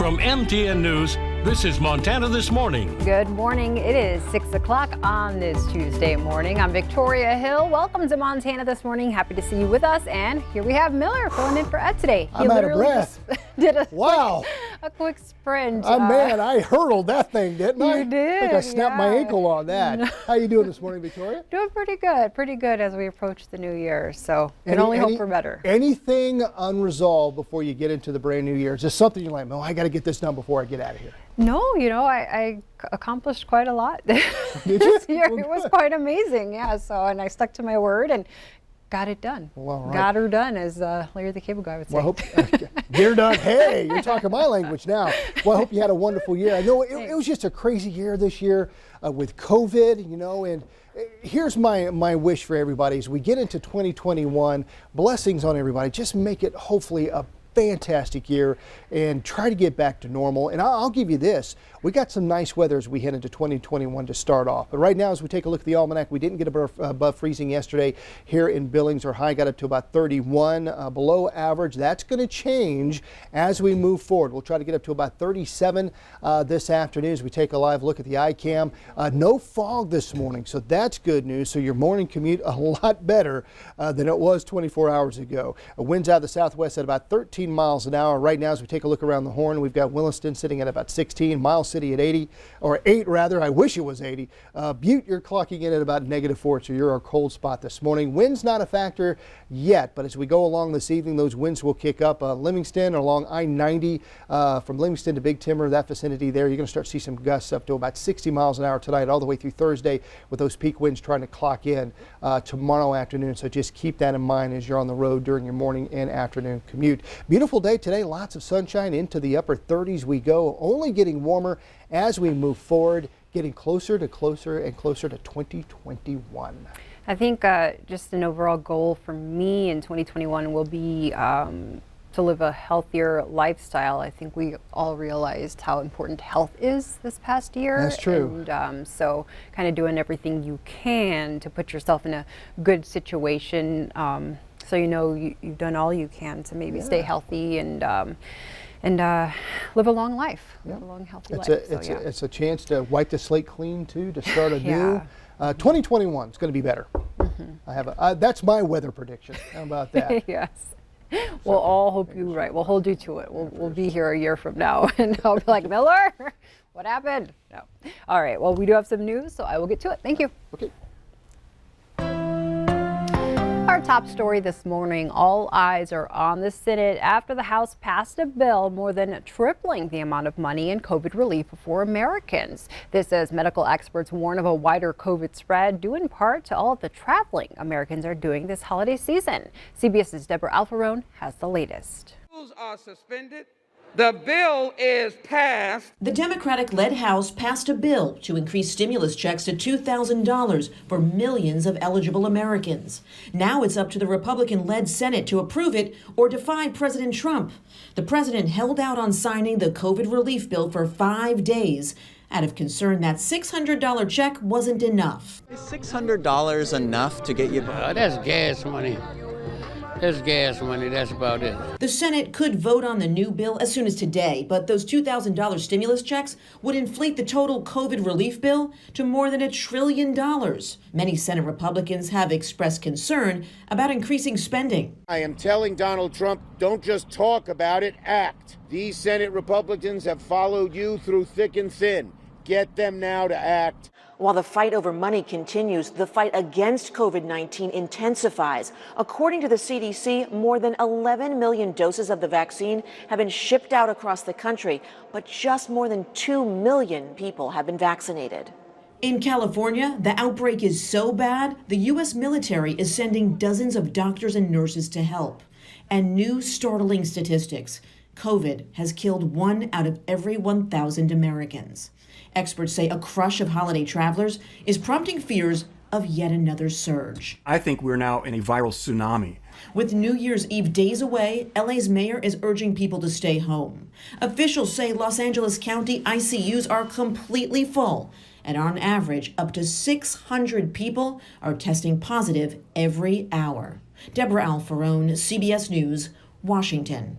From MTN News, this is Montana This Morning. Good morning. It is 6 o'clock on this Tuesday morning. I'm Victoria Hill. Welcome to Montana This Morning. Happy to see you with us. And here we have Miller filling in for Ed today. I'm out of breath. Did a wow. A quick sprint. Man, I hurtled that thing, didn't I? You did. I think I snapped my ankle on that. How you doing this morning, Victoria? Doing pretty good as we approach the new year. So can only hope for better. Anything unresolved before you get into the brand new year? Is there something you're like, oh, I got to get this done before I get out of here? No, I accomplished quite a lot Did you? this year. It was quite amazing, yeah. So, and I stuck to my word and got it done. Well, right. Got her done, as Larry the Cable Guy would say. Well, get her done. Hey, you're talking my language now. Well, I hope you had a wonderful year. I know it was just a crazy year this year with COVID, and here's my wish for everybody as we get into 2021. Blessings on everybody. Just make it hopefully a fantastic year and try to get back to normal. And I'll give you this. We got some nice weather as we head into 2021 to start off. But right now, as we take a look at the almanac, we didn't get above freezing yesterday here in Billings. Our high got up to about 31, below average. That's going to change as we move forward. We'll try to get up to about 37 this afternoon as we take a live look at the iCam. No fog this morning, so that's good news. So your morning commute a lot better than it was 24 hours ago. Winds out of the southwest at about 13 miles an hour. Right now, as we take a look around the horn, we've got Williston sitting at about 16, Miles City at 80, or 8 rather. I wish it was 80. Butte, you're clocking in at about -4, so you're our cold spot this morning. Wind's not a factor yet, but as we go along this evening, those winds will kick up. Livingston along I-90 from Livingston to Big Timber, that vicinity there, you're going to start to see some gusts up to about 60 miles an hour tonight, all the way through Thursday, with those peak winds trying to clock in tomorrow afternoon. So just keep that in mind as you're on the road during your morning and afternoon commute. Beautiful day today, lots of sunshine, into the upper 30s we go, only getting warmer as we move forward, getting closer and closer to 2021. I think just an overall goal for me in 2021 will be to live a healthier lifestyle. I think we all realized how important health is this past year. That's true. And so kind of doing everything you can to put yourself in a good situation. So you've done all you can to maybe stay healthy and live a long life, live a long, healthy life. It's a chance to wipe the slate clean too, to start anew. 2021 is going to be better. Mm-hmm. That's my weather prediction. How about that? Yes. We'll all hope you're right. We'll hold you to it. We'll be here a year from now, and I'll be like, Miller, what happened? No. All right. Well, we do have some news, so I will get to it. Thank you. Okay. Our top story this morning, all eyes are on the Senate after the House passed a bill more than tripling the amount of money in COVID relief for Americans. This as medical experts warn of a wider COVID spread due in part to all of the traveling Americans are doing this holiday season. CBS's Deborah Alfarone has the latest. Schools are suspended. The bill is passed. The Democratic-led House passed a bill to increase stimulus checks to $2,000 for millions of eligible Americans. Now it's up to the Republican-led Senate to approve it or defy President Trump. The president held out on signing the COVID relief bill for 5 days out of concern that $600 check wasn't enough. Is $600 enough to get you by? That's gas money. That's gas money, that's about it. The Senate could vote on the new bill as soon as today, but those $2,000 stimulus checks would inflate the total COVID relief bill to more than $1 trillion. Many Senate Republicans have expressed concern about increasing spending. I am telling Donald Trump, don't just talk about it, act. These Senate Republicans have followed you through thick and thin. Get them now to act. While the fight over money continues, the fight against COVID-19 intensifies. According to the CDC, more than 11 million doses of the vaccine have been shipped out across the country, but just more than 2 million people have been vaccinated. In California, the outbreak is so bad, the U.S. military is sending dozens of doctors and nurses to help. And new startling statistics. COVID has killed 1 out of every 1,000 Americans. Experts say a crush of holiday travelers is prompting fears of yet another surge. I think we're now in a viral tsunami. With New Year's Eve days away, LA's mayor is urging people to stay home. Officials say Los Angeles County ICUs are completely full, and on average, up to 600 people are testing positive every hour. Deborah Alfarone, CBS News, Washington.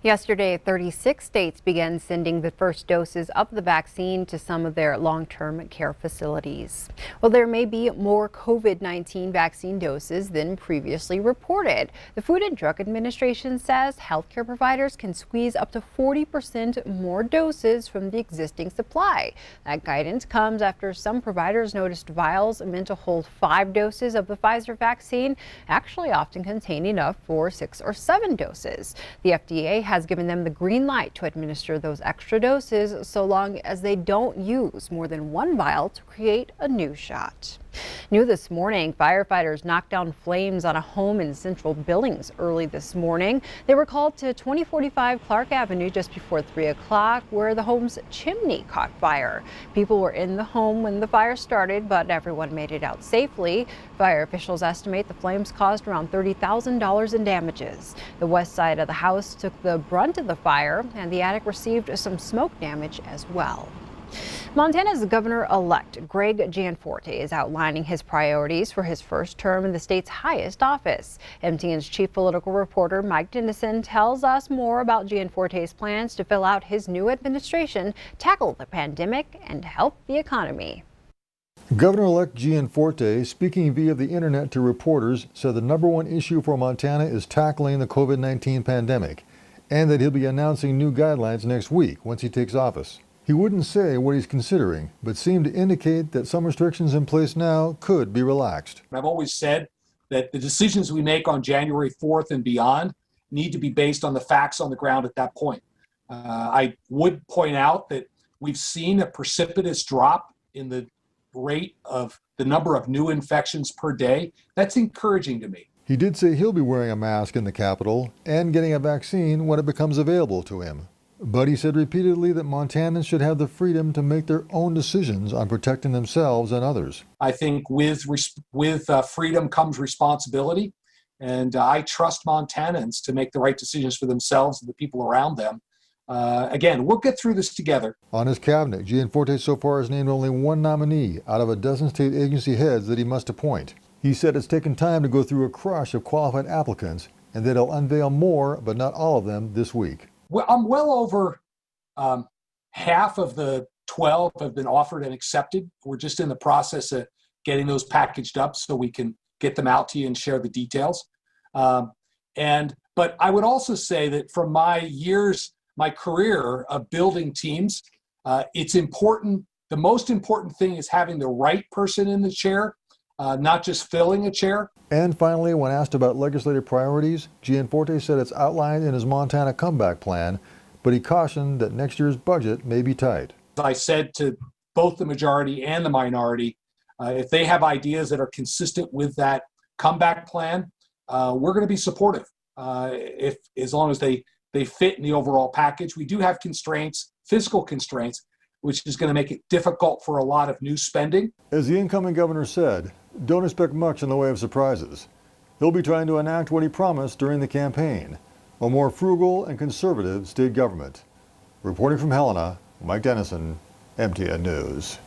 Yesterday, 36 states began sending the first doses of the vaccine to some of their long-term care facilities. Well, there may be more COVID-19 vaccine doses than previously reported. The Food and Drug Administration says healthcare providers can squeeze up to 40% more doses from the existing supply. That guidance comes after some providers noticed vials meant to hold 5 doses of the Pfizer vaccine actually often contain enough for 6 or 7 doses. The FDA has given them the green light to administer those extra doses so long as they don't use more than 1 vial to create a new shot. New this morning, firefighters knocked down flames on a home in Central Billings early this morning. They were called to 2045 Clark Avenue just before 3 o'clock, where the home's chimney caught fire. People were in the home when the fire started, but everyone made it out safely. Fire officials estimate the flames caused around $30,000 in damages. The west side of the house took the brunt of the fire, and the attic received some smoke damage as well. Montana's governor-elect Greg Gianforte is outlining his priorities for his first term in the state's highest office. MTN's chief political reporter Mike Dennison tells us more about Gianforte's plans to fill out his new administration, tackle the pandemic, and help the economy. Governor-elect Gianforte, speaking via the internet to reporters, said the #1 issue for Montana is tackling the COVID-19 pandemic, and that he'll be announcing new guidelines next week once he takes office. He wouldn't say what he's considering, but seemed to indicate that some restrictions in place now could be relaxed. I've always said that the decisions we make on January 4th and beyond need to be based on the facts on the ground at that point. I would point out that we've seen a precipitous drop in the rate of the number of new infections per day. That's encouraging to me. He did say he'll be wearing a mask in the Capitol and getting a vaccine when it becomes available to him. But he said repeatedly that Montanans should have the freedom to make their own decisions on protecting themselves and others. I think with freedom comes responsibility, and I trust Montanans to make the right decisions for themselves and the people around them. Again, we'll get through this together. On his cabinet, Gianforte so far has named only 1 nominee out of a dozen state agency heads that he must appoint. He said it's taken time to go through a crush of qualified applicants and that he'll unveil more, but not all of them, this week. Well, I'm well over half of the 12 have been offered and accepted. We're just in the process of getting those packaged up so we can get them out to you and share the details. But I would also say that from my career of building teams, it's important. The most important thing is having the right person in the chair, not just filling a chair. And finally, when asked about legislative priorities, Gianforte said it's outlined in his Montana comeback plan, but he cautioned that next year's budget may be tight. I said to both the majority and the minority, if they have ideas that are consistent with that comeback plan, we're going to be supportive. As long as they fit in the overall package. We do have constraints, fiscal constraints, which is going to make it difficult for a lot of new spending. As the incoming governor said, don't expect much in the way of surprises. He'll be trying to enact what he promised during the campaign, a more frugal and conservative state government. Reporting from Helena, Mike Dennison, MTN News.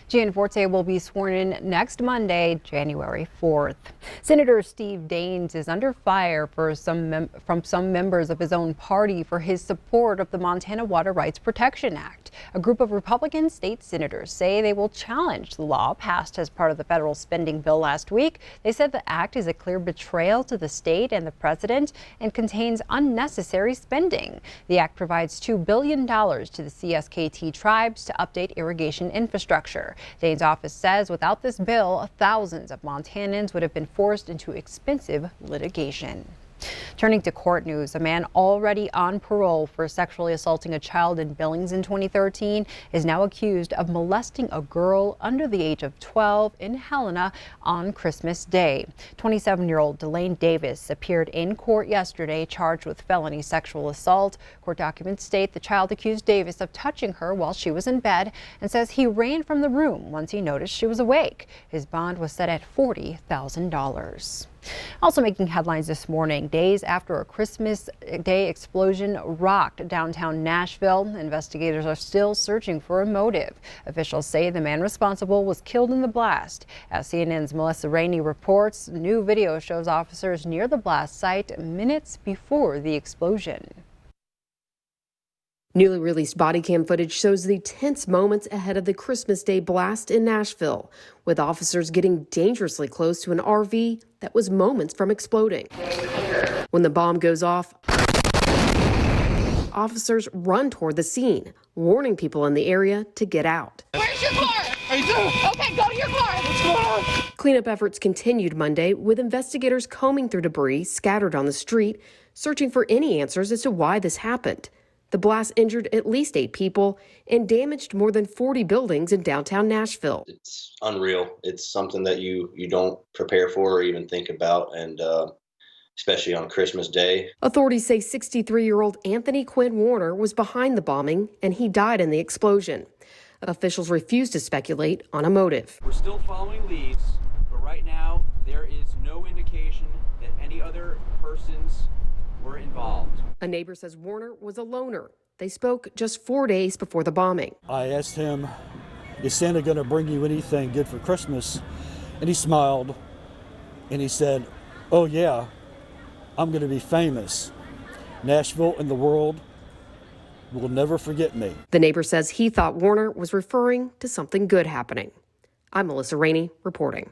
Gianforte will be sworn in next Monday, January 4th. Senator SenDaines is under fire from some members of his own party for his support of the Montana Water Rights Protection Act. A group of Republican state senators say they will challenge the law passed as part of the federal spending bill last week. They said the act is a clear betrayal to the state and the president and contains unnecessary spending. The act provides $2 billion to the CSKT tribes to update irrigation infrastructure. Daines' office says without this bill, thousands of Montanans would have been forced into expensive litigation. Turning to court news, a man already on parole for sexually assaulting a child in Billings in 2013 is now accused of molesting a girl under the age of 12 in Helena on Christmas Day. 27-year-old Delane Davis appeared in court yesterday charged with felony sexual assault. Court documents state the child accused Davis of touching her while she was in bed and says he ran from the room once he noticed she was awake. His bond was set at $40,000. Also making headlines this morning, days after a Christmas Day explosion rocked downtown Nashville, investigators are still searching for a motive. Officials say the man responsible was killed in the blast. As CNN's Melissa Rainey reports, new video shows officers near the blast site minutes before the explosion. Newly released body cam footage shows the tense moments ahead of the Christmas Day blast in Nashville, with officers getting dangerously close to an RV that was moments from exploding. When the bomb goes off, officers run toward the scene, warning people in the area to get out. Where's your car? Okay, go to your car. What's going on? Cleanup efforts continued Monday, with investigators combing through debris scattered on the street, searching for any answers as to why this happened. The blast injured at least 8 people and damaged more than 40 buildings in downtown Nashville. It's unreal. It's something that you don't prepare for or even think about, and especially on Christmas Day. Authorities say 63-year-old Anthony Quinn Warner was behind the bombing, and he died in the explosion. Officials refuse to speculate on a motive. We're still following leads, but right now there is no indication that any other persons were involved. A neighbor says Warner was a loner. They spoke just 4 days before the bombing. I asked him, is Santa going to bring you anything good for Christmas? And he smiled, and he said, oh yeah, I'm going to be famous. Nashville and the world will never forget me. The neighbor says he thought Warner was referring to something good happening. I'm Melissa Rainey reporting.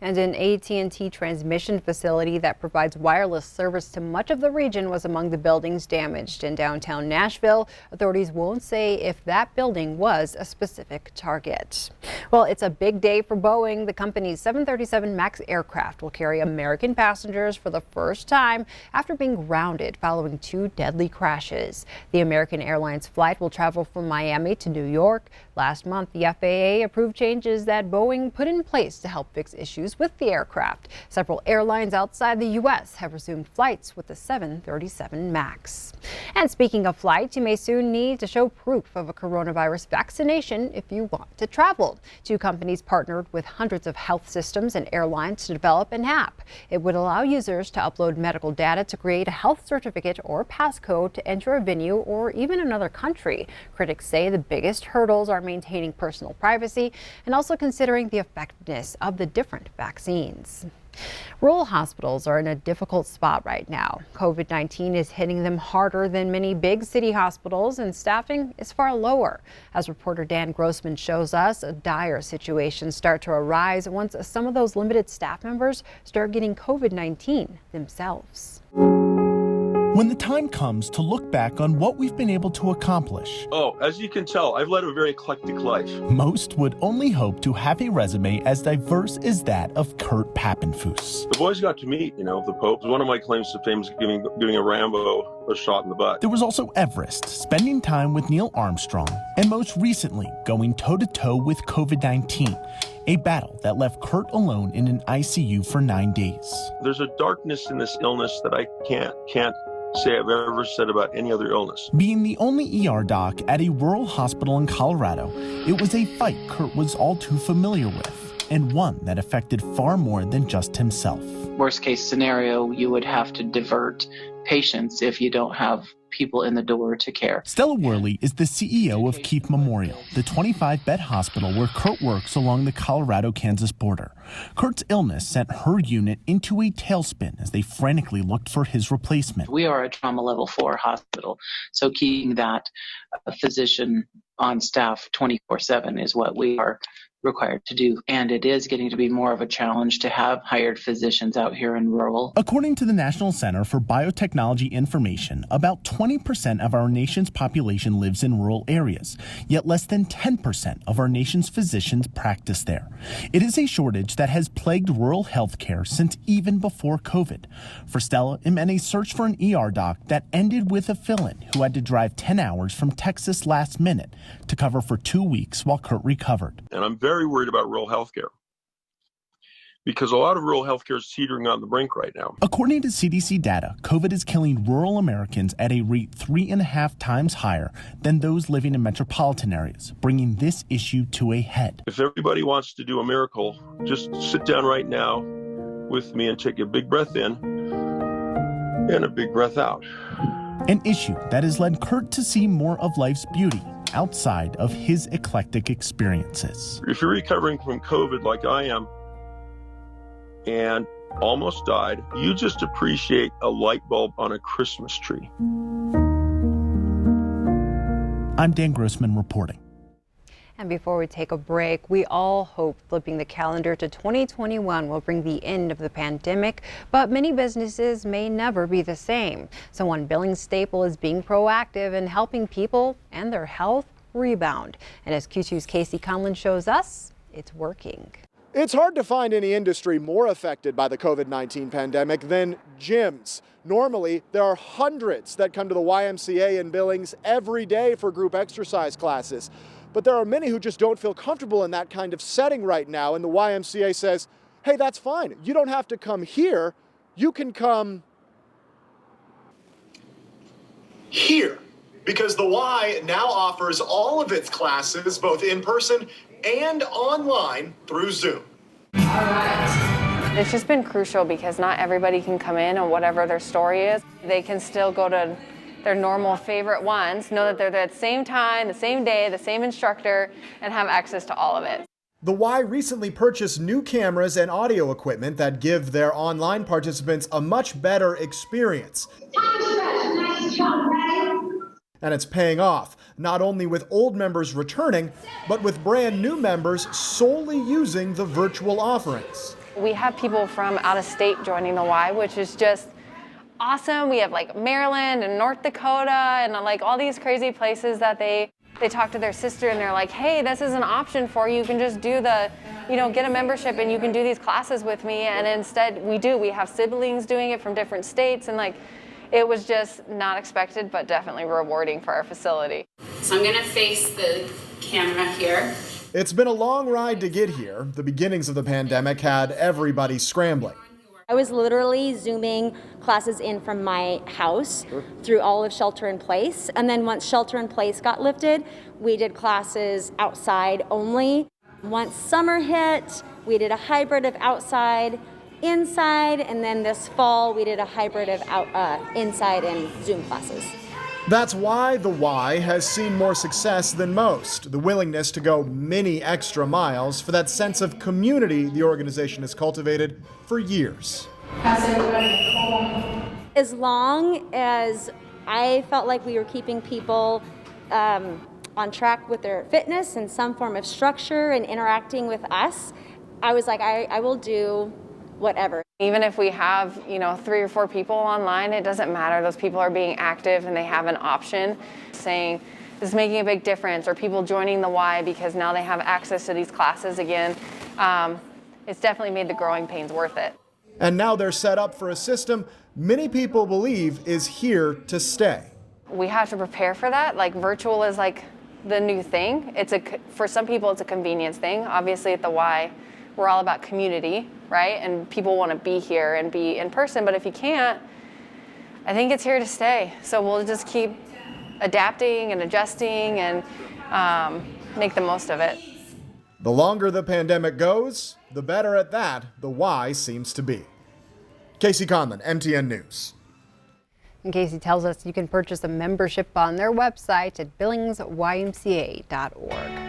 And an AT&T transmission facility that provides wireless service to much of the region was among the buildings damaged in downtown Nashville. Authorities won't say if that building was a specific target. Well, it's a big day for Boeing. The company's 737 MAX aircraft will carry American passengers for the first time after being grounded following 2 deadly crashes. The American Airlines flight will travel from Miami to New York. Last month, the FAA approved changes that Boeing put in place to help fix issues with the aircraft. Several airlines outside the U.S. have resumed flights with the 737 MAX. And speaking of flights, you may soon need to show proof of a coronavirus vaccination if you want to travel. 2 companies partnered with hundreds of health systems and airlines to develop an app. It would allow users to upload medical data to create a health certificate or passcode to enter a venue or even another country. Critics say the biggest hurdles are maintaining personal privacy and also considering the effectiveness of the different vaccines. Rural hospitals are in a difficult spot right now. COVID-19 is hitting them harder than many big city hospitals, and staffing is far lower. As reporter Dan Grossman shows us, dire situations start to arise once some of those limited staff members start getting COVID-19 themselves. When the time comes to look back on what we've been able to accomplish, as you can tell, I've led a very eclectic life. Most would only hope to have a resume as diverse as that of Kurt Papenfuss. The boys got to meet, the Pope. One of my claims to fame is giving a Rambo a shot in the butt. There was also Everest, spending time with Neil Armstrong, and most recently, going toe-to-toe with COVID-19, a battle that left Kurt alone in an ICU for 9 days. There's a darkness in this illness that I can't say I've ever said about any other illness. Being the only ER doc at a rural hospital in Colorado, it was a fight Kurt was all too familiar with, and one that affected far more than just himself. Worst case scenario, you would have to divert patients if you don't have people in the door to care. Stella Worley is the CEO of Keefe Memorial, the 25-bed hospital where Kurt works along the Colorado-Kansas border. Kurt's illness sent her unit into a tailspin as they frantically looked for his replacement. We are a trauma level 4 hospital, so keeping that physician on staff 24/7 is what we are required to do. And it is getting to be more of a challenge to have hired physicians out here in rural. According to the National Center for Biotechnology Information, about 20% of our nation's population lives in rural areas, yet less than 10% of our nation's physicians practice there. It is a shortage that has plagued rural health care since even before COVID. For Stella, it meant a search for an ER doc that ended with a fill-in who had to drive 10 hours from Texas last minute to cover for 2 weeks while Kurt recovered. And I'm very worried about rural healthcare because a lot of rural healthcare is teetering on the brink right now. According to CDC data, COVID is killing rural Americans at a rate 3.5 times higher than those living in metropolitan areas, bringing this issue to a head. If everybody wants to do a miracle, just sit down right now with me and take a big breath in and a big breath out. An issue that has led Kurt to see more of life's beauty outside of his eclectic experiences. If you're recovering from COVID like I am and almost died, you just appreciate a light bulb on a Christmas tree. I'm Dan Grossman reporting. And before we take a break, we all hope flipping the calendar to 2021 will bring the end of the pandemic, but many businesses may never be the same. So one billing staple is being proactive and helping people and their health rebound. And as Q2's Casey Conlon shows us, it's working. It's hard to find any industry more affected by the COVID-19 pandemic than gyms. Normally, there are hundreds that come to the YMCA in Billings every day for group exercise classes. But there are many who just don't feel comfortable in that kind of setting right now. And the YMCA says, hey, that's fine. You don't have to come here. You can come here. Because the Y now offers all of its classes, both in person and online through Zoom. All right. It's just been crucial because not everybody can come in and whatever their story is, they can still go to their normal favorite ones, know that they're there at the same time, the same day, the same instructor, and have access to all of it. The Y recently purchased new cameras and audio equipment that give their online participants a much better experience. Nice job, right? And it's paying off, not only with old members returning, but with brand new members solely using the virtual offerings. We have people from out of state joining the Y, which is just awesome. We have like Maryland and North Dakota and like all these crazy places that they talk to their sister and they're like, hey, this is an option for you. You can just do the, get a membership and you can do these classes with me. And instead we have siblings doing it from different states, and like, it was just not expected, but definitely rewarding for our facility. So I'm gonna face the camera here. It's been a long ride to get here. The beginnings of the pandemic had everybody scrambling. I was literally Zooming classes in from my house through all of shelter in place. And then once shelter in place got lifted, we did classes outside only. Once summer hit, we did a hybrid of outside, inside, and then this fall we did a hybrid of inside and Zoom classes. That's why the Y has seen more success than most, the willingness to go many extra miles for that sense of community the organization has cultivated for years. As long as I felt like we were keeping people on track with their fitness and some form of structure and interacting with us, I was like, I will do whatever. Even if we have, 3 or 4 people online, it doesn't matter. Those people are being active and they have an option, saying this is making a big difference, or people joining the Y because now they have access to these classes again. It's definitely made the growing pains worth it. And now they're set up for a system many people believe is here to stay. We have to prepare for that. Like, virtual is like the new thing. For some people, it's a convenience thing. Obviously at the Y, we're all about community, right? And people want to be here and be in person, but if you can't, I think it's here to stay. So we'll just keep adapting and adjusting and make the most of it. The longer the pandemic goes, the better at that the Y seems to be. Casey Conlon, MTN News. And Casey tells us you can purchase a membership on their website at billingsymca.org.